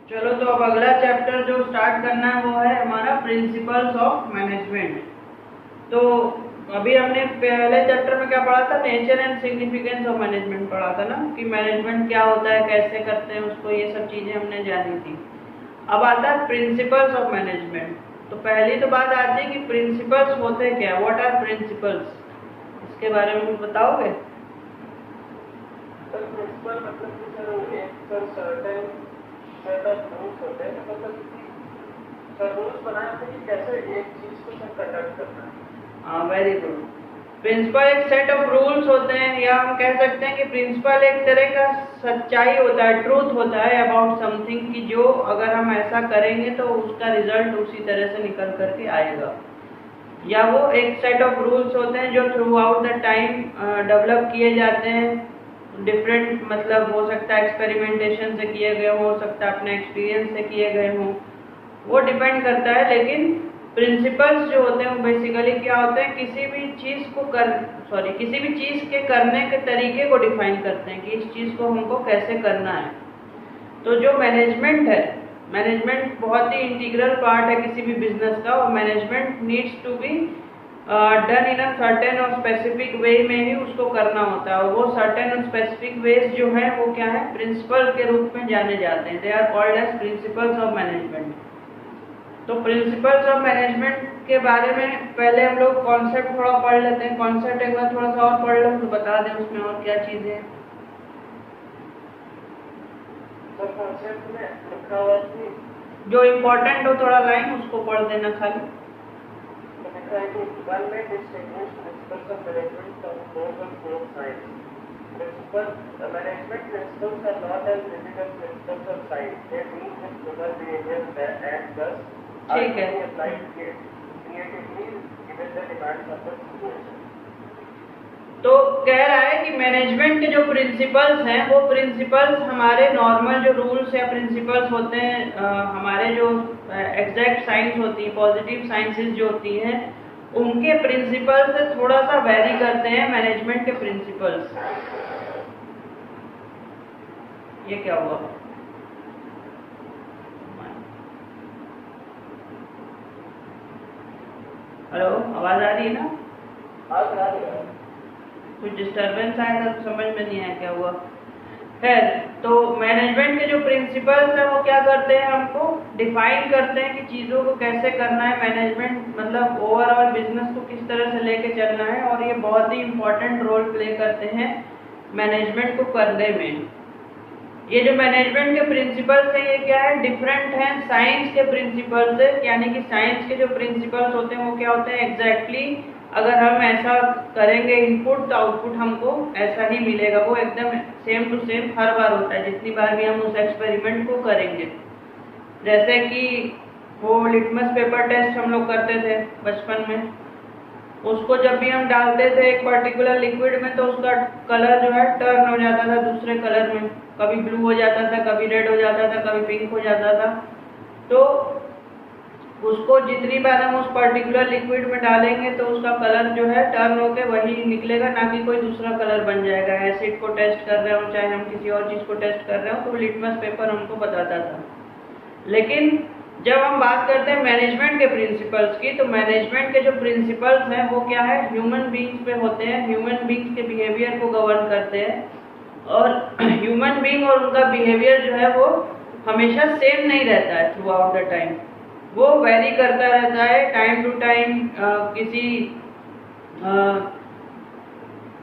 चलो तो अब अगला चैप्टर जो स्टार्ट करना है वो है हमारा प्रिंसिपल्स ऑफ मैनेजमेंट। तो अभी हमने पहले चैप्टर में क्या पढ़ा था, nature and significance of management पढ़ा था ना, कि मैनेजमेंट क्या होता है, कैसे करते हैं उसको, ये सब चीज़ें हमने जानी थी। अब आता है प्रिंसिपल्स ऑफ मैनेजमेंट। तो पहली तो बात आती है कि प्रिंसिपल्स होते क्या, व्हाट आर प्रिंसिपल्स, इसके बारे में कुछ बताओगे? सर प्रिंसिपल मतलब कि सर एक sir certain set of rules होते हैं, मतलब सर रूल्स बनाए होते हैं कि कैसे एक चीज को सर कंडक्ट करना है। हाँ, वेरी गुड। प्रिंसिपल एक सेट ऑफ रूल्स होते हैं, या हम कह सकते हैं कि प्रिंसिपल एक तरह का सच्चाई होता है, ट्रूथ होता है अबाउट समथिंग, कि जो अगर हम ऐसा करेंगे तो उसका रिजल्ट उसी तरह से निकल करके आएगा। या वो एक सेट ऑफ रूल्स होते हैं जो through out the time develop किए जाते हैं, डिफरेंट, मतलब हो सकता है एक्सपेरिमेंटेशन से किए गए हो सकता है अपने एक्सपीरियंस से किए गए हों, वो डिपेंड करता है। लेकिन प्रिंसिपल्स जो होते हैं वो बेसिकली क्या होते हैं, किसी भी चीज़ के करने के तरीके को डिफाइन करते हैं कि इस चीज़ को हमको कैसे करना है। तो जो मैनेजमेंट है, मैनेजमेंट बहुत ही इंटीग्रल पार्ट है किसी भी बिजनेस का, और management needs to be done in a certain और स्पेसिफिक वे में ही उसको करना होता है। और वो सर्टेन और स्पेसिफिक वेज जो है वो क्या है, प्रिंसिपल के रूप में जाने जाते हैं। They are called as principles of management. तो प्रिंसिपल्स ऑफ मैनेजमेंट के बारे में पहले हम लोग कॉन्सेप्ट थोड़ा पढ़ लेते हैं। कॉन्सेप्ट एक बार थोड़ा सा और पढ़ लो तो बता दें उसमें और क्या चीज़ें हैं। सर कॉन्सेप्ट में लिखा हुआ कि जो इम्पोर्टेंट हो थोड़ा लाइन उसको पढ़ देना खाली। लिखा है कि वन में distinguish principles of management from both of both sides. Principle management principles are not as difficult principles of side, they deal with human behaviour and दस ठीक है। Applied creatively given the demands of the situation. तो कह रहा है कि management के जो प्रिंसिपल्स हैं वो प्रिंसिपल्स हमारे नॉर्मल जो रूल्स या प्रिंसिपल्स होते हैं, हमारे जो एग्जैक्ट साइंस होती है, पॉजिटिव साइंसेस जो होती हैं, उनके प्रिंसिपल से थोड़ा सा वेरी करते हैं मैनेजमेंट के प्रिंसिपल्स। ये क्या हुआ? हेलो, आवाज आ रही है ना? कुछ डिस्टर्बेंस आया था तो समझ में नहीं आया क्या हुआ। खैर, तो मैनेजमेंट के जो प्रिंसिपल्स हैं वो क्या करते हैं, हमको डिफाइन करते हैं कि चीज़ों को कैसे करना है। मैनेजमेंट मतलब ओवरऑल बिजनेस को किस तरह से लेके चलना है, और ये बहुत ही इम्पोर्टेंट रोल प्ले करते हैं मैनेजमेंट को करने में। ये जो मैनेजमेंट के प्रिंसिपल्स हैं ये क्या है, डिफरेंट हैं साइंस के प्रिंसिपल से। यानी कि साइंस के जो प्रिंसिपल्स होते हैं वो क्या होते हैं, एग्जैक्टली अगर हम ऐसा करेंगे इनपुट तो आउटपुट हमको ऐसा ही मिलेगा। वो एकदम सेम टू सेम हर बार होता है जितनी बार भी हम उस एक्सपेरिमेंट को करेंगे। जैसे कि वो लिटमस पेपर टेस्ट हम लोग करते थे बचपन में, उसको जब भी हम डालते थे एक पर्टिकुलर लिक्विड में तो उसका कलर जो है टर्न हो जाता था दूसरे कलर में, कभी ब्लू हो जाता था, कभी रेड हो जाता था, कभी पिंक हो जाता था। तो उसको जितनी बार हम उस पर्टिकुलर लिक्विड में डालेंगे तो उसका कलर जो है टर्न होकर वही निकलेगा, ना कि कोई दूसरा कलर बन जाएगा। एसिड को टेस्ट कर रहे हो चाहे हम किसी और चीज़ को टेस्ट कर रहे हो तो लिटमस पेपर हमको बताता था। लेकिन जब हम बात करते हैं मैनेजमेंट के प्रिंसिपल्स की, तो मैनेजमेंट के जो प्रिंसिपल्स हैं वो क्या है, ह्यूमन बींग्स पे होते हैं। ह्यूमन बींग्स के बिहेवियर को गवर्न करते हैं, और ह्यूमन बींग और उनका बिहेवियर जो है वो हमेशा सेम नहीं रहता है थ्रू आउट द टाइम। वो वेरी करता रहता है टाइम टू टाइम, किसी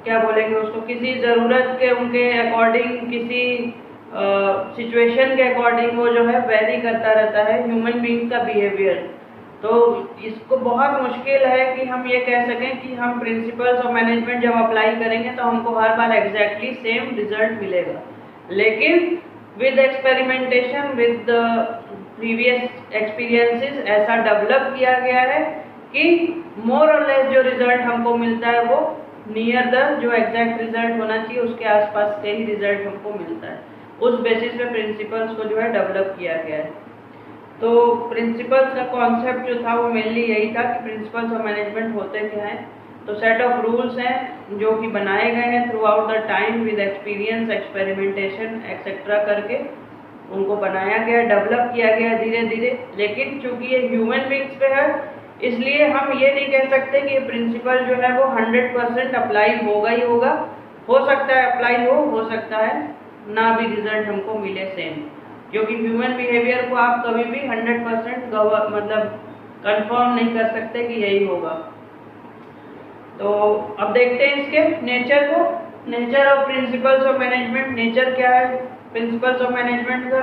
क्या बोलेंगे उसको, किसी ज़रूरत के उनके अकॉर्डिंग, किसी सिचुएशन के अकॉर्डिंग वो जो है वेरी करता रहता है ह्यूमन बींग का बिहेवियर। तो इसको बहुत मुश्किल है कि हम ये कह सकें कि हम प्रिंसिपल्स ऑफ मैनेजमेंट जब अप्लाई करेंगे तो हमको हर बार एग्जैक्टली सेम रिजल्ट मिलेगा। लेकिन with experimentation, with previous experiences ऐसा डेवलप किया गया है कि मोर और लेस जो रिजल्ट हमको मिलता है वो नियर द जो एग्जैक्ट रिजल्ट होना चाहिए उसके आसपास के ही रिजल्ट हमको मिलता है। उस बेसिस पे प्रिंसिपल्स को जो है डेवलप किया गया है। तो प्रिंसिपल्स का कॉन्सेप्ट जो था वो मेनली यही था कि प्रिंसिपल्स ऑफ मैनेजमेंट होते क्या हैं। तो सेट ऑफ रूल्स हैं जो कि बनाए गए हैं through out the time with experience, experimentation etcetera करके। उनको बनाया गया, डेवलप किया गया धीरे धीरे। लेकिन चूंकि ये ह्यूमन बींग्स पे है, इसलिए हम ये नहीं कह सकते कि ये प्रिंसिपल जो है वो 100% अप्लाई होगा ही होगा। हो सकता है अप्लाई हो सकता है ना भी रिजल्ट हमको मिले सेम, क्योंकि ह्यूमन बिहेवियर को आप कभी भी 100% मतलब कंफर्म नहीं कर सकते कि यही होगा। तो अब देखते हैं इसके नेचर को। Nature of principles of management. Nature क्या है प्रिंसिपल्स ऑफ मैनेजमेंट का?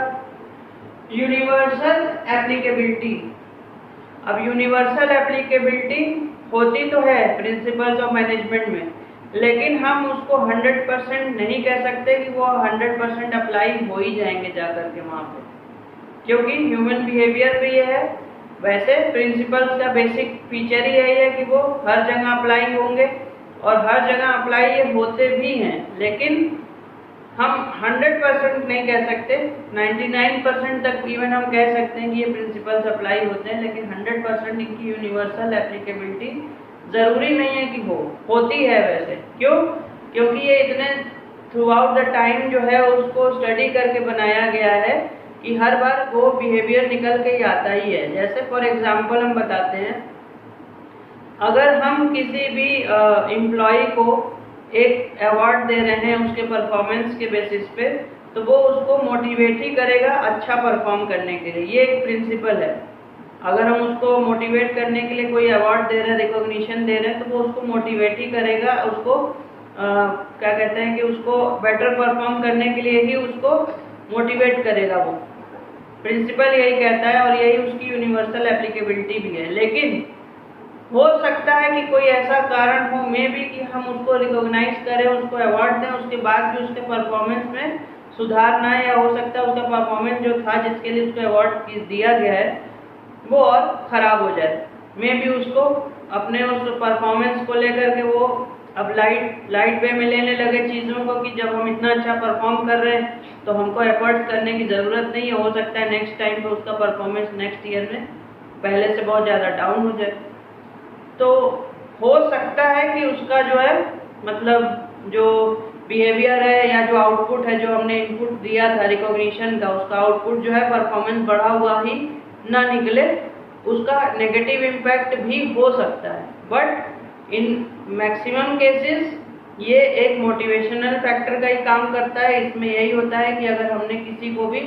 Universal applicability. अब यूनिवर्सल एप्लीकेबिलिटी होती तो है प्रिंसिपल्स ऑफ मैनेजमेंट में, लेकिन हम उसको 100% नहीं कह सकते कि वो 100% अप्लाई हो ही जाएंगे जाकर के वहाँ पे, क्योंकि ह्यूमन बिहेवियर भी ये है। वैसे प्रिंसिपल्स का बेसिक फीचर ही यही है कि वो हर जगह अप्लाई होंगे और हर जगह अप्लाई ये होते भी हैं, लेकिन हम 100% नहीं कह सकते। 99% तक इवन हम कह सकते हैं कि ये प्रिंसिपल्स अप्लाई होते हैं, लेकिन 100% इनकी यूनिवर्सल एप्लीकेबिलिटी जरूरी नहीं है कि होती है वैसे। क्यों? क्योंकि ये इतने थ्रू आउट द टाइम जो है उसको स्टडी करके बनाया गया है कि हर बार वो बिहेवियर निकल के ही आता ही है। जैसे फॉर एग्जांपल हम बताते हैं, अगर हम किसी भी एम्प्लॉय को एक अवार्ड दे रहे हैं उसके परफॉर्मेंस के बेसिस पे, तो वो उसको मोटिवेट ही करेगा अच्छा परफॉर्म करने के लिए। ये एक प्रिंसिपल है। अगर हम उसको मोटिवेट करने के लिए कोई अवार्ड दे रहे हैं, रिकॉग्निशन दे रहे हैं, तो वो उसको मोटिवेट ही करेगा, उसको क्या कहते हैं कि उसको बेटर परफॉर्म करने के लिए ही उसको मोटिवेट करेगा। वो प्रिंसिपल यही कहता है और यही उसकी यूनिवर्सल एप्लीकेबिलिटी भी है। लेकिन हो सकता है कि कोई ऐसा कारण हो मे भी कि हम उसको रिकॉग्नाइज करें, उसको अवार्ड दें, उसके बाद भी उसके परफॉर्मेंस में सुधार ना आए, या हो सकता है उसका परफॉर्मेंस जो था जिसके लिए उसको अवार्ड दिया गया है वो और ख़राब हो जाए। मे भी उसको अपने उस परफॉर्मेंस को लेकर के वो अब लाइट वे में लेने लगे चीज़ों को कि जब हम इतना अच्छा परफॉर्म कर रहे हैं तो हमको एफर्ट करने की ज़रूरत नहीं है। हो सकता है नेक्स्ट टाइम पे उसका परफॉर्मेंस नेक्स्ट ईयर में पहले से बहुत ज़्यादा डाउन हो जाए। तो हो सकता है कि उसका जो है मतलब जो बिहेवियर है या जो आउटपुट है, जो हमने इनपुट दिया था रिकॉग्निशन का, उसका आउटपुट जो है परफॉर्मेंस बढ़ा हुआ ही ना निकले, उसका नेगेटिव इम्पैक्ट भी हो सकता है। बट इन मैक्सिमम केसेस ये एक मोटिवेशनल फैक्टर का ही काम करता है। इसमें यही होता है कि अगर हमने किसी को भी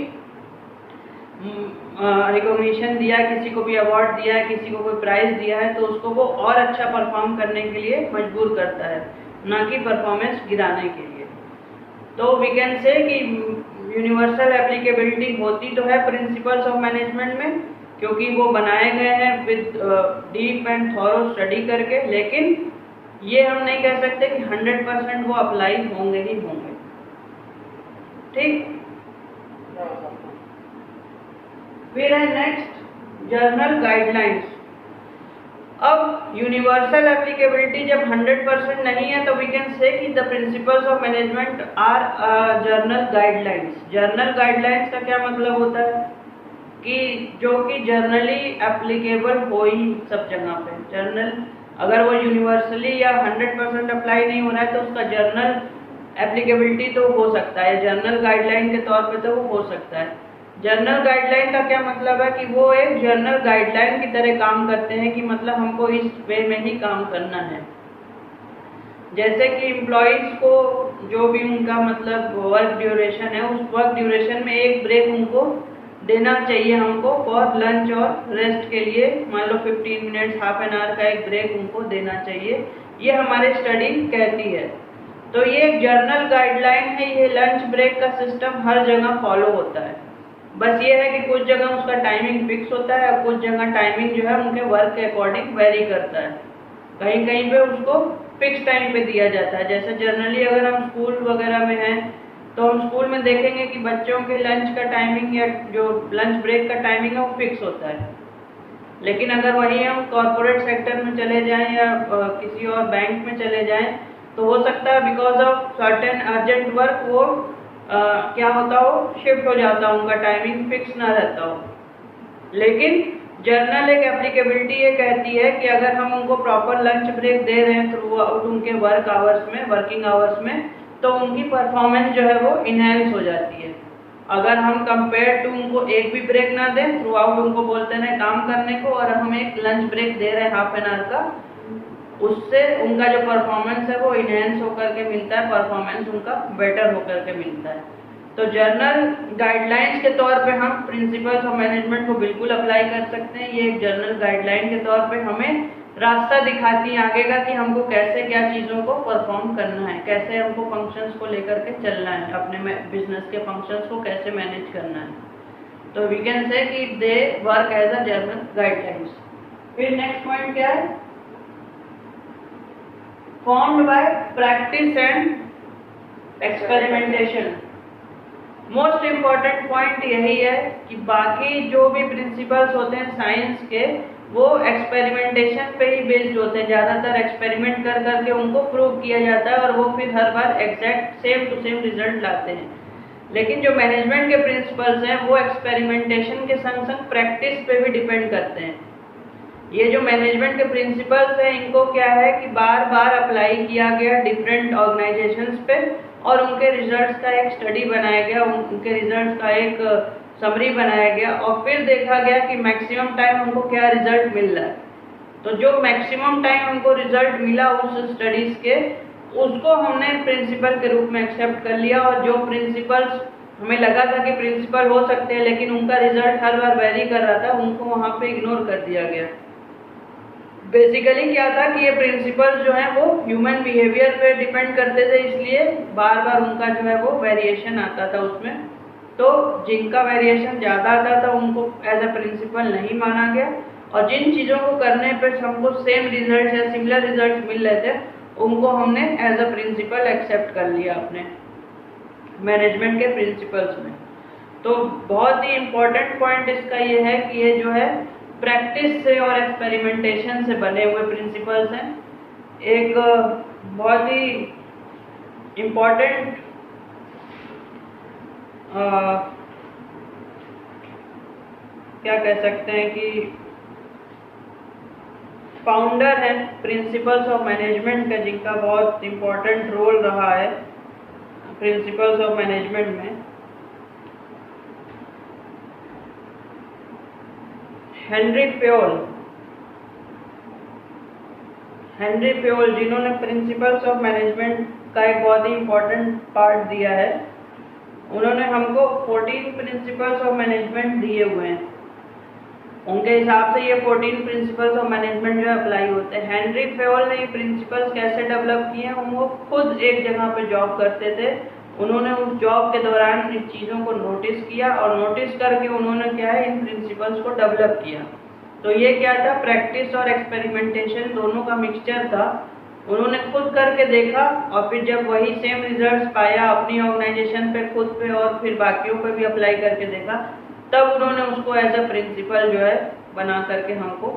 रिकॉग्निशन दिया, किसी को भी अवार्ड दिया है, किसी को कोई प्राइज दिया है, तो उसको वो और अच्छा परफॉर्म करने के लिए मजबूर करता है, ना कि परफॉर्मेंस गिराने के लिए। तो वी कैन से कि यूनिवर्सल एप्लीकेबिलिटी होती तो है प्रिंसिपल्स ऑफ मैनेजमेंट में, क्योंकि वो बनाए गए हैं with deep and thorough study करके, लेकिन ये हम नहीं कह सकते कि 100% वो अप्लाई होंगे ही होंगे। ठीक, फिर है नेक्स्ट जर्नल गाइडलाइंस। अब यूनिवर्सल एप्लीकेबिलिटी जब 100% नहीं है तो वी कैन से कि the principles of management are general guidelines. General guidelines का क्या मतलब होता है कि जो कि जर्नली एप्लीकेबल हो ही सब जगह पे। जर्नल अगर वो यूनिवर्सली या 100% अप्लाई नहीं हो रहा है तो उसका जर्नल एप्लीकेबिलिटी तो हो सकता है, जर्नल गाइडलाइन के तौर पे तो वो हो सकता है। जर्नल गाइडलाइन का क्या मतलब है कि वो एक जर्नल गाइडलाइन की तरह काम करते हैं, कि मतलब हमको इस वे में ही काम करना है। जैसे कि एम्प्लॉयज़ को जो भी उनका मतलब वर्क ड्यूरेशन है, उस वर्क ड्यूरेशन में एक ब्रेक उनको देना चाहिए हमको फॉर लंच और रेस्ट के लिए। मान लो 15 मिनट्स, हाफ एन आवर का एक ब्रेक उनको देना चाहिए, ये हमारी स्टडी कहती है। तो ये एक जर्नल गाइडलाइन है। ये लंच ब्रेक का सिस्टम हर जगह फॉलो होता है, बस ये है कि कुछ जगह उसका टाइमिंग फिक्स होता है और कुछ जगह टाइमिंग जो है उनके वर्क के अकॉर्डिंग वेरी करता है। कहीं कहीं पे उसको फिक्स टाइम पे दिया जाता है। जैसे जनरली अगर हम स्कूल वगैरह में हैं तो हम स्कूल में देखेंगे कि बच्चों के लंच का टाइमिंग या जो लंच ब्रेक का टाइमिंग है वो फिक्स होता है। लेकिन अगर वहीं हम कॉरपोरेट सेक्टर में चले जाएं या किसी और बैंक में चले जाएं तो हो सकता है because of certain urgent work वो क्या होता हो, शिफ्ट हो जाता हो, उनका टाइमिंग फिक्स ना रहता हो। लेकिन जर्नल एक एप्लीकेबिलिटी ये कहती है कि अगर हम उनको प्रॉपर लंच ब्रेक दे रहे हैं थ्रू आउट उनके वर्क आवर्स में, वर्किंग आवर्स में, तो उनकी परफॉर्मेंस जो है वो इनहेंस हो जाती है। अगर हम कंपेयर टू उनको एक भी ब्रेक ना दें, थ्रू आउट उनको बोलते हैं काम करने को, और हम एक लंच ब्रेक दे रहे हैं हाफ एन आवर का, उससे उनका जो परफॉर्मेंस है वो इनहेंस होकर के मिलता है, परफॉर्मेंस उनका बेटर होकर के मिलता है। तो जर्नल गाइडलाइंस के तौर पे हम प्रिंसिपल्स ऑफ मैनेजमेंट को बिल्कुल अप्लाई कर सकते हैं। ये एक जर्नल गाइडलाइन के तौर पे हमें रास्ता दिखाती है आगे का कि हमको कैसे क्या चीज़ों को परफॉर्म करना है, कैसे हमको फंक्शंस को लेकर के चलना है, अपने बिजनेस के फंक्शंस को कैसे मैनेज करना है। तो वी कैन से कि they work as a general guidelines. फिर नेक्स्ट पॉइंट क्या है, formed by practice and experimentation. Most important point यही है कि बाकी जो भी प्रिंसिपल्स होते हैं साइंस के, वो एक्सपेरिमेंटेशन पे ही बेस्ड होते हैं। ज़्यादातर एक्सपेरिमेंट कर करके उनको प्रूव किया जाता है और वो फिर हर बार exact same to same result लाते हैं। लेकिन जो मैनेजमेंट के प्रिंसिपल्स हैं वो एक्सपेरिमेंटेशन के संग संग प्रैक्टिस पे भी डिपेंड करते हैं। ये जो मैनेजमेंट के प्रिंसिपल्स हैं, इनको क्या है कि बार बार अप्लाई किया गया डिफरेंट ऑर्गेनाइजेशंस पे, और उनके रिजल्ट्स का एक स्टडी बनाया गया, उनके रिजल्ट्स का एक समरी बनाया गया, और फिर देखा गया कि मैक्सिमम टाइम उनको क्या रिजल्ट मिल रहा है। तो जो मैक्सिमम टाइम उनको रिजल्ट मिला उस स्टडीज के, उसको हमने प्रिंसिपल के रूप में एक्सेप्ट कर लिया, और जो प्रिंसिपल्स हमें लगा था कि प्रिंसिपल हो सकते हैं लेकिन उनका रिजल्ट हर बार वेरी कर रहा था, उनको वहाँ पे इग्नोर कर दिया गया। बेसिकली क्या था कि ये प्रिंसिपल्स जो है वो ह्यूमन बिहेवियर पे डिपेंड करते थे, इसलिए बार बार उनका जो है वो वेरिएशन आता था उसमें। तो जिनका वेरिएशन ज़्यादा आता था उनको एज अ प्रिंसिपल नहीं माना गया, और जिन चीज़ों को करने पर हमको सेम रिजल्ट या सिमिलर रिजल्ट मिल रहे थे उनको हमने एज अ प्रिंसिपल एक्सेप्ट कर लिया अपने मैनेजमेंट के प्रिंसिपल्स में। तो बहुत ही इम्पोर्टेंट पॉइंट इसका ये है कि ये जो है प्रैक्टिस से और एक्सपेरिमेंटेशन से बने हुए प्रिंसिपल्स हैं। एक बहुत ही इम्पोर्टेंट क्या कह सकते हैं कि फाउंडर है प्रिंसिपल्स ऑफ मैनेजमेंट का, जिनका बहुत इम्पोर्टेंट रोल रहा है प्रिंसिपल्स ऑफ मैनेजमेंट में, हेनरी फ्योल, जिन्होंने प्रिंसिपल्स ऑफ मैनेजमेंट का एक बहुत ही इम्पोर्टेंट पार्ट दिया है। उन्होंने हमको 14 प्रिंसिपल्स ऑफ मैनेजमेंट दिए हुए हैं। उनके हिसाब से ये 14 प्रिंसिपल्स ऑफ मैनेजमेंट जो अप्लाई होते हैं। हेनरी फ्योल ने ये प्रिंसिपल्स कैसे डेवलप किए हैं, वो खुद एक जगह पे जॉब करते थे। उन्होंने उस जॉब के दौरान इन चीज़ों को नोटिस किया, और नोटिस करके उन्होंने क्या है इन प्रिंसिपल्स को डेवलप किया। तो ये क्या था, प्रैक्टिस और एक्सपेरिमेंटेशन दोनों का मिक्सचर था। उन्होंने खुद करके देखा, और फिर जब वही सेम रिजल्ट्स पाया अपनी ऑर्गेनाइजेशन पे, खुद पे और फिर बाकियों पे भी अप्लाई करके देखा, तब उन्होंने उसको एज अ प्रिंसिपल जो है बना करके हमको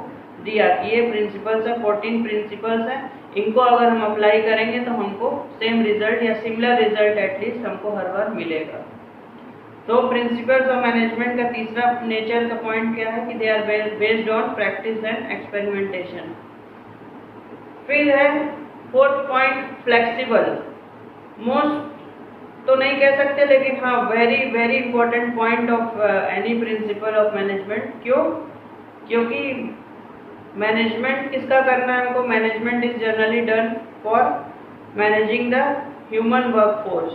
दिया कि ये प्रिंसिपल्स है, 14 प्रिंसिपल्स हैं, इनको अगर हम अप्लाई करेंगे तो हमको सेम रिजल्ट या सिमिलर रिजल्ट एटलीस्ट हमको हर बार मिलेगा। तो प्रिंसिपल्स ऑफ मैनेजमेंट का तीसरा नेचर का पॉइंट क्या है कि they are based on practice and experimentation. फिर है फोर्थ पॉइंट, फ्लेक्सिबल। मोस्ट तो नहीं कह सकते, लेकिन हाँ very very important point of any principle of management. क्यों? क्योंकि मैनेजमेंट किसका करना है हमको? Management is generally done for managing the human workforce.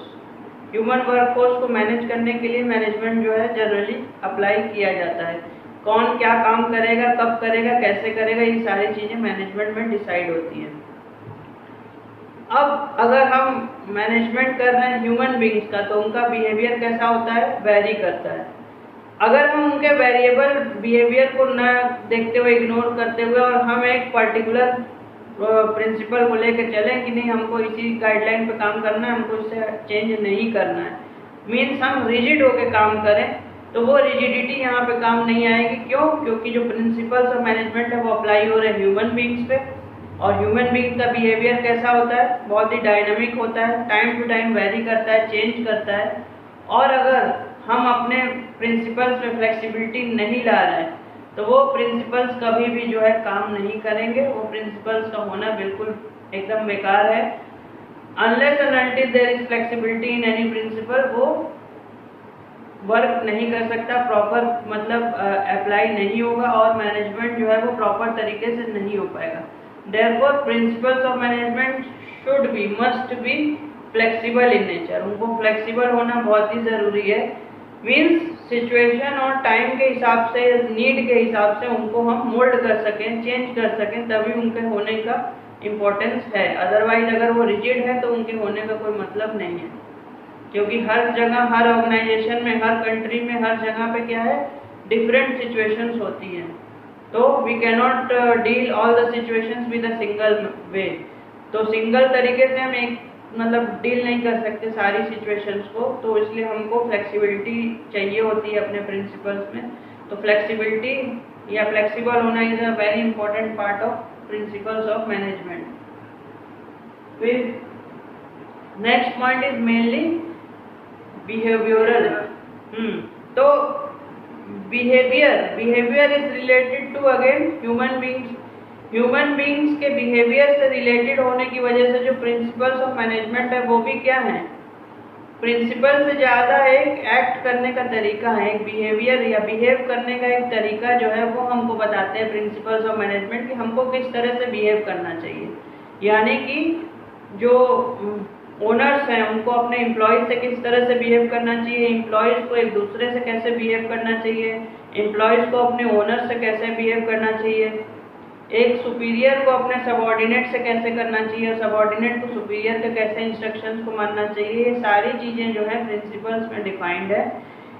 Human workforce को मैनेज करने के लिए मैनेजमेंट जो है जनरली अप्लाई किया जाता है। कौन क्या काम करेगा, कब करेगा, कैसे करेगा, ये सारी चीज़ें मैनेजमेंट में डिसाइड होती हैं। अब अगर हम मैनेजमेंट कर रहे हैं ह्यूमन बींग्स का, तो उनका बिहेवियर कैसा होता है? वेरी करता है। अगर हम उनके वेरिएबल बिहेवियर को न देखते हुए, इग्नोर करते हुए, और हम एक पर्टिकुलर प्रिंसिपल को लेकर चलें कि नहीं हमको इसी गाइडलाइन पे काम करना है, हमको इससे चेंज नहीं करना है, मीन्स हम रिजिड होकर काम करें, तो वो रिजिडिटी यहाँ पे काम नहीं आएगी। क्यों? क्योंकि जो प्रिंसिपल्स ऑफ मैनेजमेंट है वो अप्लाई हो रहे हैं ह्यूमन बींग्स पे, और ह्यूमन बींग्स का बिहेवियर कैसा होता है? बहुत ही डायनामिक होता है, टाइम टू टाइम वेरी करता है, चेंज करता है। और अगर हम अपने प्रिंसिपल्स में फ्लेक्सिबिलिटी नहीं ला रहे हैं तो वो प्रिंसिपल्स कभी भी जो है काम नहीं करेंगे, वो प्रिंसिपल्स का होना बिल्कुल एकदम बेकार है। Unless and until there is flexibility in any principle, वो वर्क नहीं कर सकता, प्रॉपर मतलब अप्लाई नहीं होगा और मैनेजमेंट जो है वो प्रॉपर तरीके से नहीं हो पाएगा। Therefore principles of management should be, must be flexible in nature. उनको फ्लेक्सिबल होना बहुत ही ज़रूरी है। मीन्स सिचुएशन और टाइम के हिसाब से, नीड के हिसाब से उनको हम मोल्ड कर सकें, चेंज कर सकें, तभी उनके होने का इम्पोर्टेंस है। अदरवाइज अगर वो रिजिड है तो उनके होने का कोई मतलब नहीं है, क्योंकि हर जगह, हर ऑर्गेनाइजेशन में, हर कंट्री में, हर जगह पे क्या है, डिफरेंट सिचुएशंस होती हैं। तो we can not deal all the situations with a single way. तो सिंगल तरीके से हम एक मतलब डील नहीं कर सकते सारी सिचुएशंस को, तो इसलिए हमको फ्लेक्सिबिलिटी चाहिए होती है अपने प्रिंसिपल्स में। तो फ्लेक्सिबिलिटी या फ्लेक्सिबल होना is a very important part of principles of management. फिर next point is mainly behavioural. तो behaviour is related to again human beings. Human beings के बिहेवियर से रिलेटेड होने की वजह से जो प्रिंसिपल्स ऑफ मैनेजमेंट है वो भी क्या है, प्रिंसिपल से ज़्यादा एक एक्ट करने का तरीका है, एक बिहेवियर या बिहेव करने का एक तरीका जो है वो हमको बताते हैं प्रिंसिपल्स ऑफ मैनेजमेंट कि हमको किस तरह से बिहेव करना चाहिए। यानी कि जो ओनर्स हैं उनको अपने एम्प्लॉयज़ से किस तरह से बिहेव करना चाहिए, एम्प्लॉयज़ को एक दूसरे से कैसे बिहेव करना चाहिए, एम्प्लॉयज़ को अपने ओनर से कैसे बिहेव करना चाहिए, एक सुपीरियर को अपने सबऑर्डिनेट से कैसे करना चाहिए, सबऑर्डिनेट को सुपीरियर के कैसे इंस्ट्रक्शंस को मानना चाहिए। ये सारी चीज़ें जो है प्रिंसिपल्स में डिफाइंड है,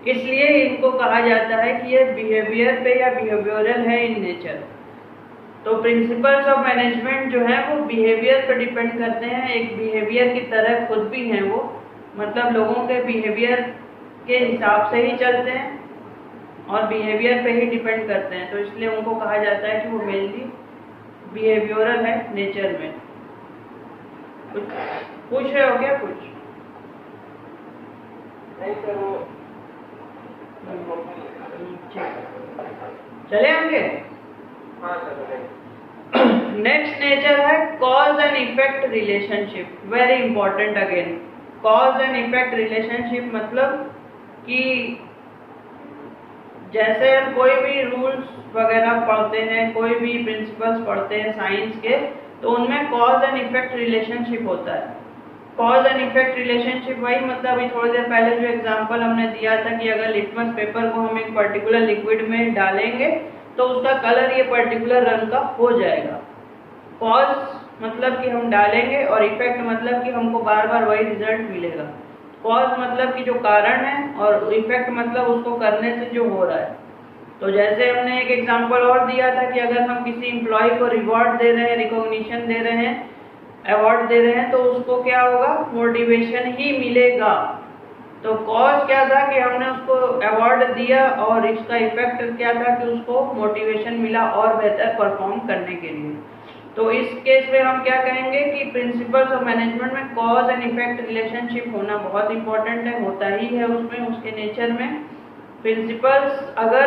इसलिए इनको कहा जाता है कि ये बिहेवियर पे या बिहेवियरल है इन नेचर। तो प्रिंसिपल्स ऑफ मैनेजमेंट जो है वो बिहेवियर पर डिपेंड करते हैं, एक बिहेवियर की तरह खुद भी हैं वो, मतलब लोगों के बिहेवियर के हिसाब से ही चलते हैं और बिहेवियर पे ही डिपेंड करते हैं। तो इसलिए उनको कहा जाता है कि वो मेनली बिहेवियरल है नेचर में। कुछ पूछ रहे हो क्या? कुछ नहीं सर, वो चले आगे। हाँ सर। नेक्स्ट नेचर है cause and effect relationship. Very important again, cause and effect relationship मतलब कि जैसे हम कोई भी रूल्स वगैरह पढ़ते हैं, कोई भी प्रिंसिपल्स पढ़ते हैं साइंस के, तो उनमें कॉज एंड इफेक्ट रिलेशनशिप होता है। कॉज एंड इफेक्ट रिलेशनशिप वही मतलब अभी थोड़ी देर पहले जो एग्जांपल हमने दिया था कि अगर लिटमस पेपर को हम एक पर्टिकुलर लिक्विड में डालेंगे तो उसका कलर ये पर्टिकुलर रंग का हो जाएगा। कॉज मतलब कि हम डालेंगे और इफेक्ट मतलब कि हमको बार बार वही रिजल्ट मिलेगा। कॉज मतलब कि जो कारण है और इफेक्ट मतलब उसको करने से जो हो रहा है। तो जैसे हमने एक एग्जांपल और दिया था कि अगर हम किसी एम्प्लॉय को रिवॉर्ड दे रहे हैं, रिकॉग्निशन दे रहे हैं, अवार्ड दे रहे हैं, तो उसको क्या होगा, मोटिवेशन ही मिलेगा। तो कॉज क्या था कि हमने उसको अवार्ड दिया और इसका इफेक्ट क्या था कि उसको मोटिवेशन मिला और बेहतर परफॉर्म करने के लिए। तो इस केस में हम क्या कहेंगे कि प्रिंसिपल्स ऑफ मैनेजमेंट में कॉज एंड इफेक्ट रिलेशनशिप होना बहुत इंपॉर्टेंट है, होता ही है उसमें, उसके नेचर में। प्रिंसिपल्स अगर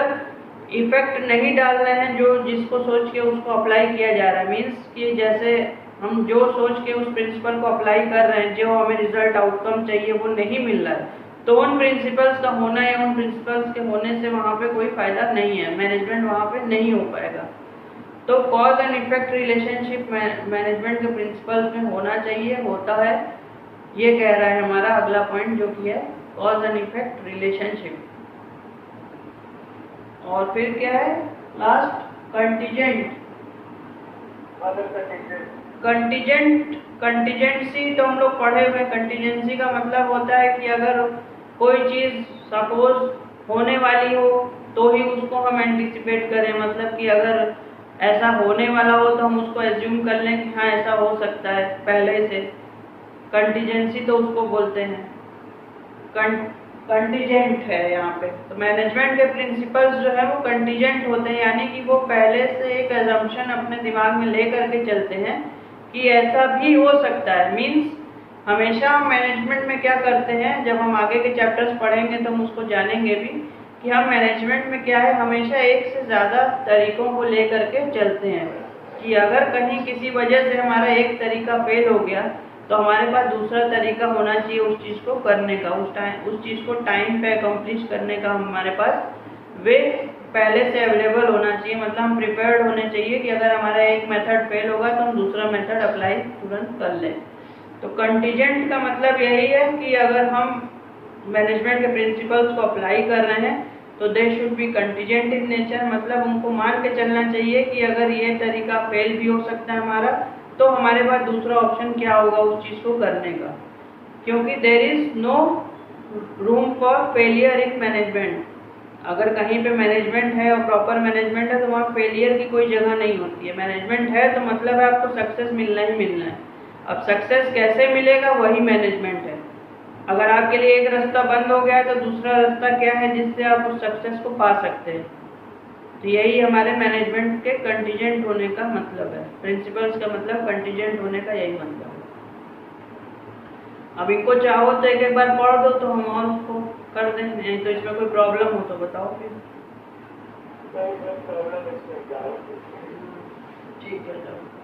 इफेक्ट नहीं डाल रहे हैं जो जिसको सोच के उसको अप्लाई किया जा रहा है, मीन्स कि जैसे हम जो सोच के उस प्रिंसिपल को अप्लाई कर रहे हैं, जो हमें रिजल्ट आउटकम चाहिए वो नहीं मिल रहा है, तो उन प्रिंसिपल्स का होना या उन प्रिंसिपल्स के होने से वहाँ पे कोई फायदा नहीं है, मैनेजमेंट वहाँ पे नहीं हो पाएगा। तो cause and effect relationship management के प्रिंसिपल्स में होना चाहिए, होता है, ये कह रहा है हमारा अगला पॉइंट जो कि है कॉज एंड इफेक्ट रिलेशनशिप। और फिर क्या है लास्ट, कंटीजेंट। कंटीजेंसी तो हम लोग पढ़े हुए। कंटीजेंसी का मतलब होता है कि अगर कोई चीज़ सपोज होने वाली हो तो ही उसको हम एंटिसिपेट करें, मतलब कि अगर ऐसा होने वाला हो तो हम उसको एज्यूम कर लें कि हाँ ऐसा हो सकता है पहले से। कंटीजेंसी तो उसको बोलते हैं, कंटीजेंट है यहाँ पे। तो मैनेजमेंट के प्रिंसिपल्स जो है वो कंटीजेंट होते हैं, यानी कि वो पहले से एक एजम्पशन अपने दिमाग में ले करके चलते हैं कि ऐसा भी हो सकता है। मीन्स हमेशा हम मैनेजमेंट में क्या करते हैं, जब हम आगे के चैप्टर्स पढ़ेंगे तो हम उसको जानेंगे भी कि हम मैनेजमेंट में क्या है, हमेशा एक से ज़्यादा तरीकों को लेकर के चलते हैं कि अगर कहीं किसी वजह से हमारा एक तरीका फेल हो गया तो हमारे पास दूसरा तरीका होना चाहिए उस चीज़ को करने का, उस चीज़ को टाइम पे अकम्प्लिश करने का हमारे पास वे पहले से अवेलेबल होना चाहिए। मतलब हम प्रिपेयर्ड होने चाहिए कि अगर हमारा एक मेथड फेल होगा तो हम दूसरा मेथड अप्लाई तुरंत कर लें। तो कंटीजेंट का मतलब यही है कि अगर हम मैनेजमेंट के प्रिंसिपल्स को अप्लाई कर रहे हैं तो they should be contingent in nature, मतलब उनको मान के चलना चाहिए कि अगर ये तरीका फेल भी हो सकता है हमारा, तो हमारे पास दूसरा ऑप्शन क्या होगा उस चीज़ को करने का, क्योंकि there is no room for failure in management. अगर कहीं पे मैनेजमेंट है और प्रॉपर मैनेजमेंट है तो वहाँ फेलियर की कोई जगह नहीं होती है। मैनेजमेंट है तो मतलब है आपको सक्सेस मिलना ही मिलना है। अब सक्सेस कैसे मिलेगा वही मैनेजमेंट है। अगर आपके लिए एक रास्ता बंद हो गया है तो दूसरा रास्ता क्या है जिससे आप उस सक्सेस को पा सकते हैं। तो यही हमारे मैनेजमेंट के कंटीजेंट होने का मतलब है। प्रिंसिपल्स का मतलब कंटीजेंट होने का यही मतलब है। अब इनको चाहो तो एक बार पढ़ दो तो हम और उसको कर दें, नहीं तो इसमें कोई प्रॉब्लम हो तो बताओ फिर। प्रॉब्लम इसमें क्या हो? ठीक है चलो।